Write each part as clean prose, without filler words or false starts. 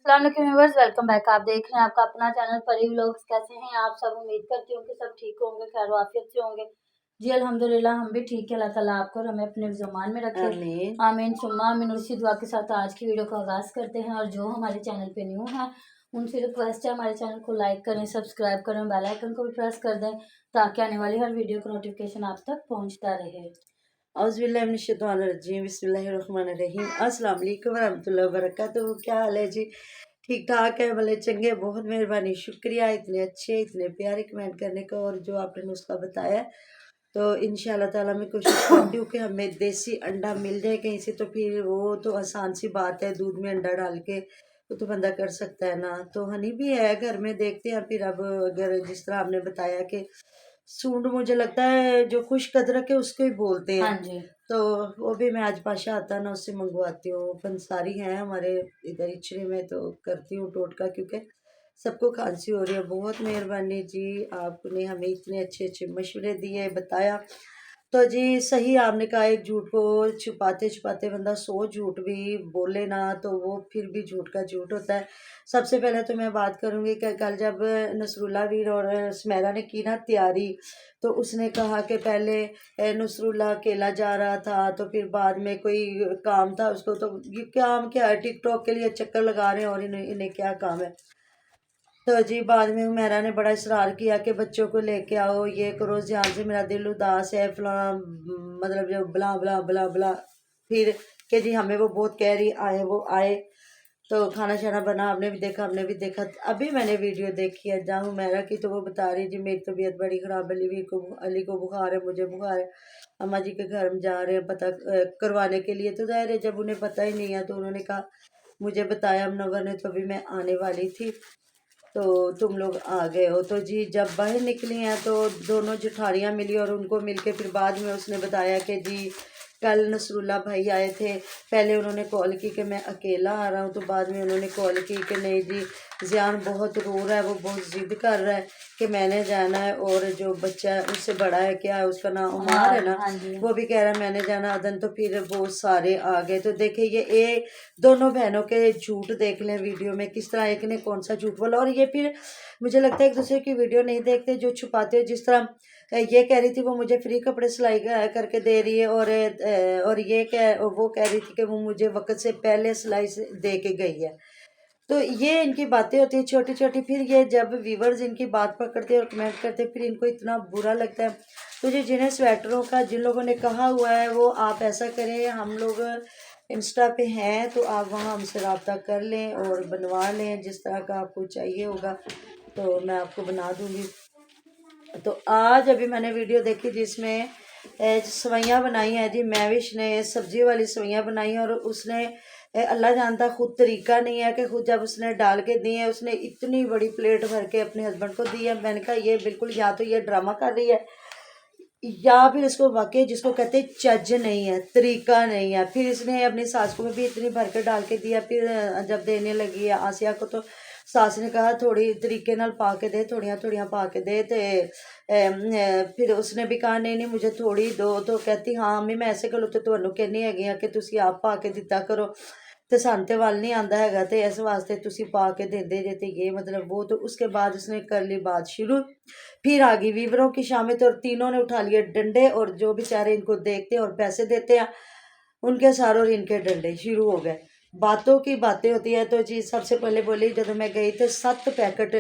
Viewers, welcome back. आप देख रहे हैं आपका अपना चैनल परी व्लॉग्स। कैसे हैं आप सब? उम्मीद करती हूँ कि सब ठीक होंगे, खैर वाफियत से होंगे। जी अल्हम्दुलिल्लाह, हम भी ठीक है। अल्लाह ताला आपको और हमें अपने ज़मान में रखे, आमीन आमीन सुम्मा आमीन। उसी दुआ के साथ आज की वीडियो का आगाज़ करते हैं। और जो हमारे चैनल पे न्यू है उनसे रिक्वेस्ट है, हमारे चैनल को लाइक करें, सब्सक्राइब करें, बेल आइकन को भी प्रेस कर दें ताकि आने वाली हर वीडियो का नोटिफिकेशन आप तक पहुँचता रहे। औज़ुबिल्लाहिमिनश्शैतानिर्रजीम बिस्मिल्लाहिर्रहमानिर्रहीम। अस्सलाम वालेकुम वरहमतुल्लाहि वबरकातुहू। क्या हाल है जी? ठीक ठाक है, भले चंगे। बहुत मेहरबानी, शुक्रिया इतने अच्छे इतने प्यारे कमेंट करने का। और जो आपने नुस्खा बताया, तो इंशाल्लाह ताला मैं कोशिश करती हूँ कि हमें देसी अंडा मिल जाए कहीं से। तो फिर वो तो आसान सी बात है, दूध में अंडा डाल के वो तो बंदा कर सकता है ना। तो हनी भी है घर में, देखते हैं। फिर अब अगर जिस तरह आपने बताया कि सूंड, मुझे लगता है जो खुश्क अदरक है उसको ही बोलते हैं। हाँ जी, तो वो भी मैं आज पाशा आता ना उससे मंगवाती हूँ। पंसारी हैं हमारे इधर इचरे में, तो करती हूँ टोटका, क्योंकि सबको खांसी हो रही है। बहुत मेहरबानी जी, आपने हमें इतने अच्छे अच्छे मशवरे दिए, बताया। तो जी सही आपने कहा, एक झूठ को छुपाते छुपाते बंदा 100 झूठ भी बोले ना, तो वो फिर भी झूठ का झूठ होता है। सबसे पहले तो मैं बात करूँगी कि कल जब नसरुल्ला वीर और सुमेरा ने की ना तैयारी, तो उसने कहा कि पहले नसरुल्ला अकेला जा रहा था, तो फिर बाद में कोई काम था उसको। तो ये काम क्या है, टिकटॉक के लिए चक्कर लगा रहे हैं और इन्हें इन्हें क्या काम है। तो जी बाद में हुमैरा ने बड़ा इसरार किया कि बच्चों को लेके आओ, ये करो, ध्यान से मेरा दिल उदास है, फलां, मतलब जो बला बला बला बला। फिर कि जी हमें वो बहुत कह रही, आए वो आए। तो खाना शाना बना, आपने भी देखा हमने भी देखा। अभी मैंने वीडियो देखी है जहाँ हुमैरा की, तो वो बता रही जी मेरी तबीयत बड़ी ख़राब है, अली को बुखार है, मुझे बुखार है, अम्मा जी के घर में जा रहे हैं पता करवाने के लिए। तो ज़ाहिर है जब उन्हें पता ही नहीं है, तो उन्होंने कहा मुझे बताया मुनव्वर ने, तो अभी मैं आने वाली थी तो तुम लोग आ गए हो। तो जी जब बाहर निकली हैं तो दोनों जेठानियाँ मिली, और उनको मिलके फिर बाद में उसने बताया कि जी कल नसरुल्ला भाई आए थे। पहले उन्होंने कॉल की कि मैं अकेला आ रहा हूँ, तो बाद में उन्होंने कॉल की कि नहीं जी ज़ियान बहुत रो रहा है, वो बहुत ज़िद कर रहा है कि मैंने जाना है। और जो बच्चा है उससे बड़ा है, क्या है उसका नाम, उमार है ना, हाँ जी। वो भी कह रहा है मैंने जाना अदन। तो फिर वो सारे आ गए। तो देखिए ये दोनों बहनों के झूठ देख लें वीडियो में, किस तरह एक ने कौन सा झूठ बोला। और ये फिर मुझे लगता है एक दूसरे की वीडियो नहीं देखते, जो छुपाते हो। जिस तरह ये कह रही थी वो मुझे फ्री कपड़े सिलाई करके दे रही है, और वो कह रही थी कि वो मुझे वक्त से पहले सिलाई दे के गई है। तो ये इनकी बातें होती है छोटी छोटी। फिर ये जब व्यूवर्स इनकी बात पकड़ते हैं और कमेंट करते हैं, फिर इनको इतना बुरा लगता है। तो जो जिन्हें स्वेटरों का जिन लोगों ने कहा हुआ है, वो आप ऐसा करें, हम लोग इंस्टा पे हैं तो आप वहाँ हमसे रब्ता कर लें और बनवा लें, जिस तरह का आपको चाहिए होगा तो मैं आपको बना दूँगी। तो आज अभी मैंने वीडियो देखी जिसमें सवैयाँ बनाई हैं जी। मैविश ने सब्जी वाली सवैयाँ बनाई, और उसने अल्लाह जानता खुद तरीका नहीं है कि खुद जब उसने डाल के दी है, उसने इतनी बड़ी प्लेट भर के अपने हस्बैंड को दी है। मैंने कहा ये बिल्कुल, या तो ये ड्रामा कर रही है, या फिर इसको वाकई जिसको कहते हैं चज नहीं है, तरीका नहीं है। फिर इसने अपनी सास को भी इतनी भर के डाल के दिया। फिर जब देने लगी है आसिया को, तो सास ने कहा थोड़ी तरीके नाल पा के दे, थोड़ियाँ थोड़ियाँ पा के दे। तो फिर उसने भी कहा नहीं नहीं मुझे थोड़ी दो। तो कहती हाँ अम्मी मैं ऐसे गलो तो ਤੁਹਾਨੂੰ कहनी हैगी कि तुसी आप पा के दिता करो, तो सान ते वल नहीं आंदा हैगा, तो इस वास्ते तुसी पा के देंदे जे, ते ये मतलब वो। तो उसके बाद उसने कर ली बात शुरू। फिर आ गई वीवरों की शामें, तो तीनों ने उठा लिए डंडे, और जो बेचारे इनको देखते हैं और पैसे देते हैं उनके सारों और इनके डंडे शुरू हो गए। बातों की बातें होती हैं। तो जी सबसे पहले बोली जब मैं गई तो 7 पैकेट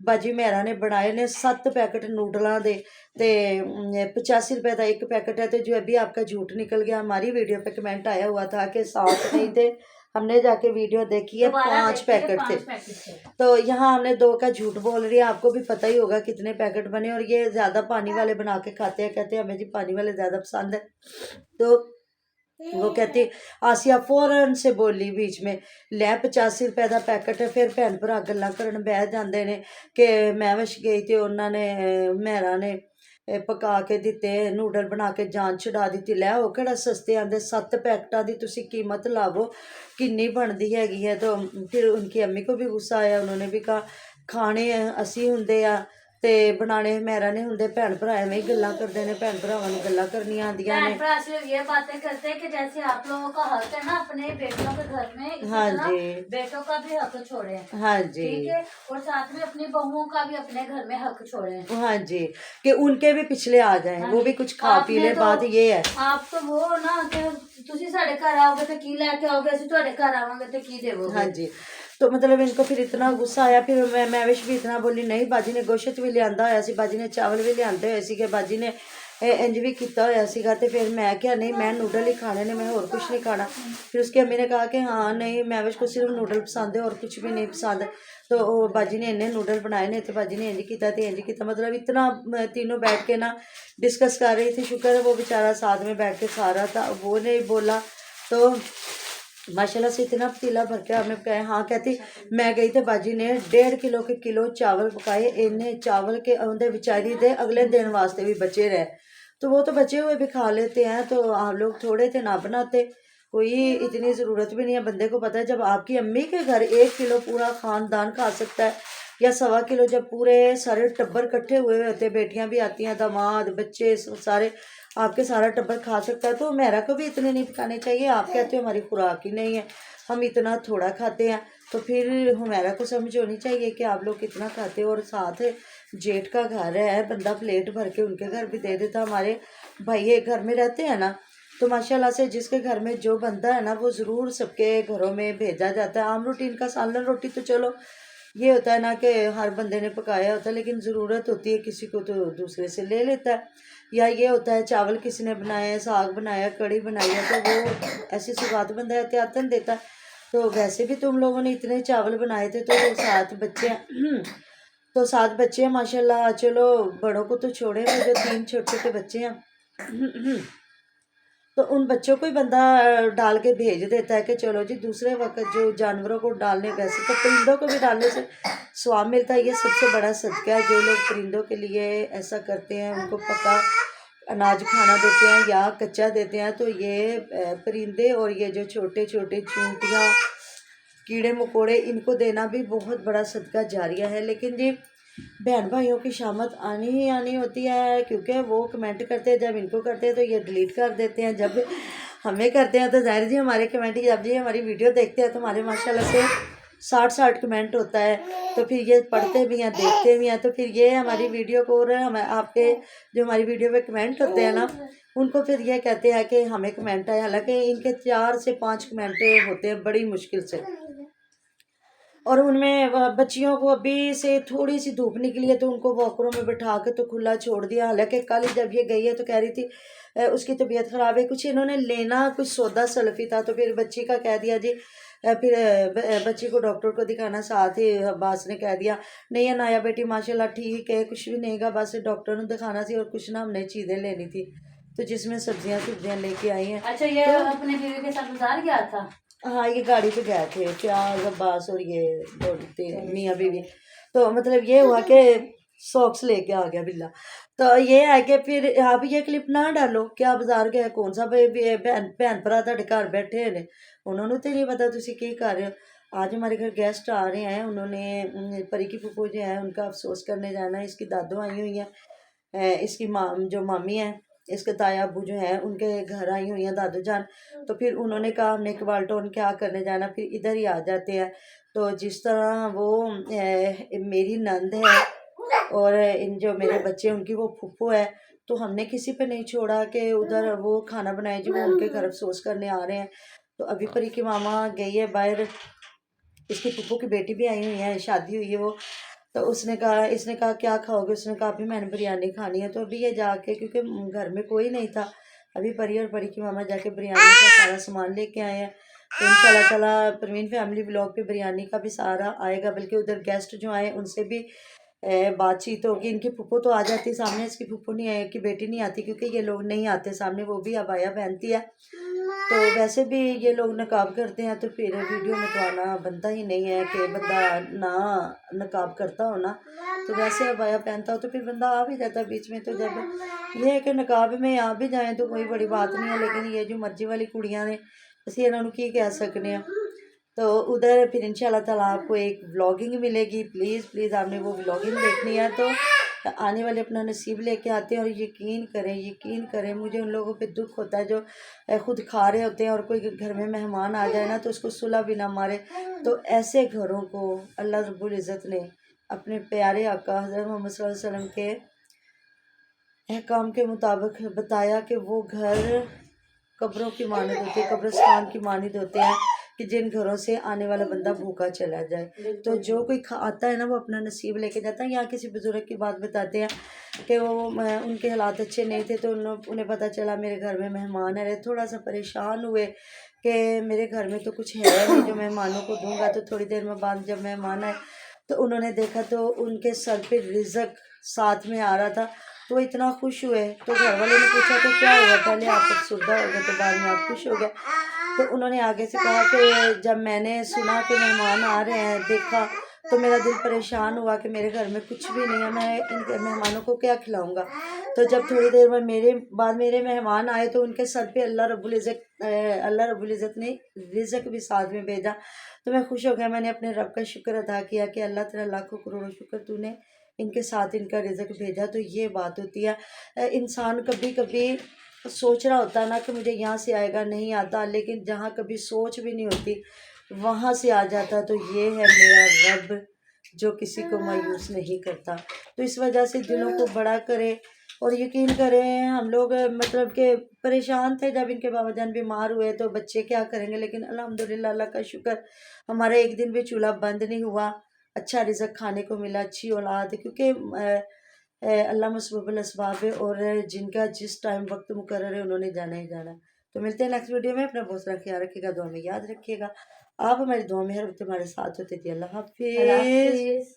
बाजी मेहरा ने बनाए ने, 7 पैकेट नूडलों के, ते 85 रुपए का एक पैकेट है। तो जो अभी आपका झूठ निकल गया, हमारी वीडियो पे कमेंट आया हुआ था कि 7 नहीं थे, हमने जाके वीडियो देखी है 5 पैकेट थे। तो यहाँ हमने 2 का झूठ बोल रही है। आपको भी पता ही होगा कितने पैकेट बने। और ये ज़्यादा पानी वाले बना के खाते हैं, कहते हैं हमें जी पानी वाले ज़्यादा पसंद है। तो वो कहती आसिया फौरन से बोली बीच में, लै 85 रुपए का पैकेट है। फिर भैन भरा गल्लां करन बह जाते ने कि मैं वश गई तो उन्होंने मेहरा ने पका के दिते नूडल बना के जान छुड़ा दी। लै वो केड़ा सस्ते आंदे, 7 पैकेटा की तुसी कीमत लावो किन्नी बनती हैगी है। तो फिर उनकी अम्मी को भी गुस्सा आया, उन्होंने भी कहा खाने असी हुंदे आ ਤੇ ਬਣਾਣੇ ਮੇਰਾ ਨੇ ਹੁੰਦੇ ਭੈਣ ਭਰਾ ਐਵੇਂ ਹੀ ਗੱਲਾਂ ਕਰਦੇ ਨੇ ਭੈਣ ਭਰਾਵਾਂ ਨੂੰ ਗੱਲਾਂ करनियां आंदियां ने। बहन भरा सिर्फ ये बातें करते हैं कि जैसे आप लोगों का हक है ना अपने बेटियों के घर में, इसी हाँ तरह जी बेटों का भी हक छोड़े। हाँ जी ठीक है, और साथ में अपनी बहुओं का भी अपने घर में हक छोड़े। हाँ जी कि उनके भी पिछले आ जाएं, हाँ वो जी। भी कुछ खा पी आपने ले। तो- बात ये है आप तो वो हो ना कि तुसी साढ़े घर आओगे तो की लेके आओगे, असि तुहाडे घर आवांगे तो की देवोगे। हाँ जी। तो मतलब इनको फिर इतना गुस्सा आया, फिर मैं भी इतना बोली नहीं, बाजी ने गोश्त भी लियांदा होया सी, बाजी ने चावल भी लियांदे होए सी, बाजी ने इंज भी किया होया सीगा। ते फिर मैं क्या नहीं, मैं नूडल ही खाने ने, मैं और कुछ नहीं खाना। फिर उसकी अम्मी ने कहा कि हाँ नहीं, मैं को सिर्फ नूडल पसंद है और कुछ भी नहीं पसंद। तो बाजी ने इन्ने नूडल बनाए ने, तो बाजी ने इंज किया ते इंज किया, मतलब इतना तीनों बैठ के ना डिस्कस कर रही थी। शुक्र है वो बेचारा साथ में बैठ के खा रहा था, वो नहीं बोला। तो माशाल्लाह से इतना पतीला भर के हमने पकाया। हाँ कहती मैं गई तो बाजी ने 1.5 किलो चावल पकाए। इन्ने चावल के उनके बेचारी दे अगले दिन वास्ते भी बचे रहे। तो वो तो बचे हुए भी खा लेते हैं, तो आप लोग थोड़े थे ना बनाते, कोई इतनी ज़रूरत भी नहीं है। बंदे को पता है जब आपकी अम्मी के घर 1 किलो पूरा ख़ानदान खा सकता है, या 1.25 किलो, जब पूरे सारे टब्बर इकट्ठे हुए होते, बेटियां भी आती हैं, दामाद बच्चे सारे, आपके सारा टब्बर खा सकता है। तो मेरा को भी इतने नहीं पकाने चाहिए। आप कहते हो हमारी खुराक ही नहीं है, हम इतना थोड़ा खाते हैं, तो फिर हमारा को समझ होनी चाहिए कि आप लोग कितना खाते हो। और साथ जेठ का घर है, बंदा प्लेट भर के उनके घर भी दे देता। हमारे भाई घर में रहते हैं ना, तो माशाल्लाह से जिसके घर में जो बनता है ना, वो ज़रूर सबके घरों में भेजा जाता है। आम रूटीन का सालन रोटी तो चलो ये होता है ना कि हर बंदे ने पकाया होता है, लेकिन ज़रूरत होती है किसी को तो दूसरे से ले लेता है। या ये होता है चावल किसी ने बनाया है, साग बनाया, कड़ी बनाई है, तो वो ऐसी सौगात बंदा एहतियातन देता है। तो वैसे भी तुम लोगों ने इतने चावल बनाए थे, तो 7 बच्चे हैं तो 7 बच्चे हैं माशाल्लाह। चलो बड़ों को तो छोड़े, वो जो 3 छोटे छोटे बच्चे हैं तो उन बच्चों को ही बंदा डाल के भेज देता है कि चलो जी दूसरे वक्त जो जानवरों को डालने, वैसे तो परिंदों को भी डालने से स्वाब मिलता है। ये सबसे बड़ा सदका है जो लोग परिंदों के लिए ऐसा करते हैं, उनको पका अनाज खाना देते हैं या कच्चा देते हैं। तो ये परिंदे और ये जो छोटे छोटे चूंटियाँ, कीड़े मकोड़े, इनको देना भी बहुत बड़ा सदका जारिया है। लेकिन जी बहन भाइयों की शामत आनी ही आनी होती है, क्योंकि वो कमेंट करते हैं, जब इनको करते हैं तो ये डिलीट कर देते हैं, जब हमें करते हैं तो जाहिर जी हमारे कमेंट, जब जी हमारी वीडियो देखते हैं तो हमारे माशाल्लाह से 60 कमेंट होता है, तो फिर ये पढ़ते भी हैं, देखते भी हैं, तो फिर ये हमारी वीडियो को, और हम आपके जो हमारी वीडियो पे कमेंट होते हैं ना, उनको फिर ये कहते हैं कि हमें कमेंट आए। हालांकि इनके 4 से 5 कमेंट होते हैं बड़ी मुश्किल से, और उनमें बच्चियों को अभी से थोड़ी सी धूप निकली है तो उनको वॉकरों में बिठा के तो खुला छोड़ दिया। हालांकि कल जब ये गई है तो कह रही थी उसकी तबीयत ख़राब है, कुछ इन्होंने लेना कुछ सौदा सल्फ़ी था, तो फिर बच्ची का कह दिया जी, फिर बच्ची को डॉक्टर को दिखाना, साथ ही अब्बास ने कह दिया नहीं अनाया बेटी माशाल्लाह ठीक है, कुछ भी नहीं गा, बस डॉक्टर ने दिखाना सी और कुछ ना हमने चीज़ें लेनी थी, तो जिसमें सब्जियां लेके आई हैं। अच्छा, ये तो अपने बीवी के साथ बाजार गया था? हाँ ये गाड़ी पे गए थे, प्याज अब्बास और ये मियाँ बीवी। तो मतलब ये हुआ कि सॉक्स लेके आ गया बिल्ला। तो ये है कि फिर आप ये क्लिप ना डालो क्या बाजार गए, कौन सा भैन भरा ਤੁਹਾਡੇ घर बैठे ने, उन्होंने तो नहीं पता तुसी की कर रहे हो। आज हमारे घर गेस्ट आ रहे हैं, उन्होंने परी की फूफो जो है उनका अफसोस करने जाना है। इसकी दादू आई हुई हैं, इसकी जो मामी है, इसके ताया अबू जो हैं उनके घर आई हुई हैं दादू जान। तो फिर उन्होंने कहा हमने कबाल टोन क्या करने जाना, फिर इधर ही आ जाते हैं। तो जिस तरह वो मेरी नंद है और इन जो मेरे बच्चे उनकी वो फूफो है, तो हमने किसी पे नहीं छोड़ा कि उधर वो खाना बनाए जी, वो उनके घर अफसोस करने आ रहे हैं। तो अभी परी की मामा गई है बाहर, इसकी फूफो की बेटी भी आई हुई है, शादी हुई है वो। तो इसने कहा क्या खाओगे, उसने कहा अभी मैंने बिरयानी खानी है। तो अभी ये जाके, क्योंकि घर में कोई नहीं था, अभी परी और परी की मामा जाके बिरयानी का सारा सामान लेके आए हैं। तो इंशाल्लाह ताला परवीन फैमिली व्लॉग पे बिरयानी का भी सारा आएगा, बल्कि उधर गेस्ट जो आए उनसे भी बातचीत होगी। इनकी फूफो तो आ जाती सामने, इसकी फूफो नहीं है, की बेटी नहीं आती, क्योंकि ये लोग नहीं आते सामने, वो भी अबाया पहनती है। तो वैसे भी ये लोग नकाब करते हैं, तो फिर वीडियो में तो आना बनता ही नहीं है कि बंदा ना नकाब करता हो ना, तो वैसे अबाया पहनता हो तो फिर बंदा आ भी जाता बीच में। तो जब ये है कि नकाब में आ भी जाएँ तो कोई बड़ी बात नहीं है, लेकिन ये जो मर्जी वाली कुड़ियाँ ने, ਅਸੀਂ ਇਹਨਾਂ ਨੂੰ ਕੀ कह सकते हैं। तो उधर फिर इंशाल्लाह ताला आपको एक व्लॉगिंग मिलेगी, प्लीज़ आपने वो व्लॉगिंग देखनी है। तो आने वाले अपना नसीब लेके आते हैं। और यकीन करें मुझे उन लोगों पे दुख होता है जो खुद खा रहे होते हैं और कोई घर में मेहमान आ जाए ना तो उसको सुलह भी ना मारे। तो ऐसे घरों को अल्लाह रब्बुल इज़्ज़त ने अपने प्यारे आका हज़रत मोहम्मद सल्लल्लाहु अलैहि वसल्लम के अहकाम के मुताबिक बताया कि वो घर कब्रों की मानद होती है, कब्रिस्तान की मानद होते हैं कि जिन घरों से आने वाला बंदा भूखा चला जाए। तो जो कोई आता है ना वो अपना नसीब लेके जाता है। यहाँ किसी बुजुर्ग की बात बताते हैं कि वो उनके हालात अच्छे नहीं थे तो उन्हें पता चला मेरे घर में मेहमान है, थोड़ा सा परेशान हुए कि मेरे घर में तो कुछ है नहीं जो मेहमानों को दूंगा। तो थोड़ी देर में बाद जब मेहमान आए तो उन्होंने देखा तो उनके सर पे रिज़्क साथ में आ रहा था। तो इतना खुश हुए तो घर वालों ने पूछा कि क्या हुआ, पहले आप अफसरदा हो गए तो बाद में आप खुश हो गए। तो उन्होंने आगे से कहा कि जब मैंने सुना कि मेहमान आ रहे हैं देखा तो मेरा दिल परेशान हुआ कि मेरे घर में कुछ भी नहीं है, मैं इन मेहमानों को क्या खिलाऊंगा। तो जब थोड़ी देर में मेरे मेहमान आए तो उनके सर पे अल्लाह रब्बुल इज़्ज़त ने रिज़्क भी साथ में भेजा। तो मैं खुश हो गया, मैंने अपने रब का शुक्र अदा किया कि अल्लाह तेरा लाखों करोड़ों शुक्र तूने इनके साथ इनका रिज़्क भेजा। तो ये बात होती है। इंसान कभी कभी सोच रहा होता है ना कि मुझे यहाँ से आएगा, नहीं आता, लेकिन जहाँ कभी सोच भी नहीं होती वहाँ से आ जाता। तो ये है मेरा रब जो किसी को मायूस नहीं करता। तो इस वजह से दिलों को बड़ा करे और यकीन करें हम लोग मतलब कि परेशान थे जब इनके बाबा जान बीमार हुए तो बच्चे क्या करेंगे, लेकिन अल्हम्दुलिल्लाह अल्लाह का शुक्र हमारा एक दिन भी चूल्हा बंद नहीं हुआ, अच्छा रिज़्क खाने को मिला, अच्छी औलाद। क्योंकि अल्लाह मुसब्बिबुल अस्बाब है और जिनका जिस टाइम वक्त मुकर्रर है उन्होंने जाना ही जाना। तो मिलते हैं नेक्स्ट वीडियो में। अपना बहुत सारा ख्याल रखिएगा, दुआ में याद रखिएगा। आप हमारी दुआ में हर वक्त हमारे साथ होते थे। अल्लाह अल्लाह हाफिज़। हाफिज़।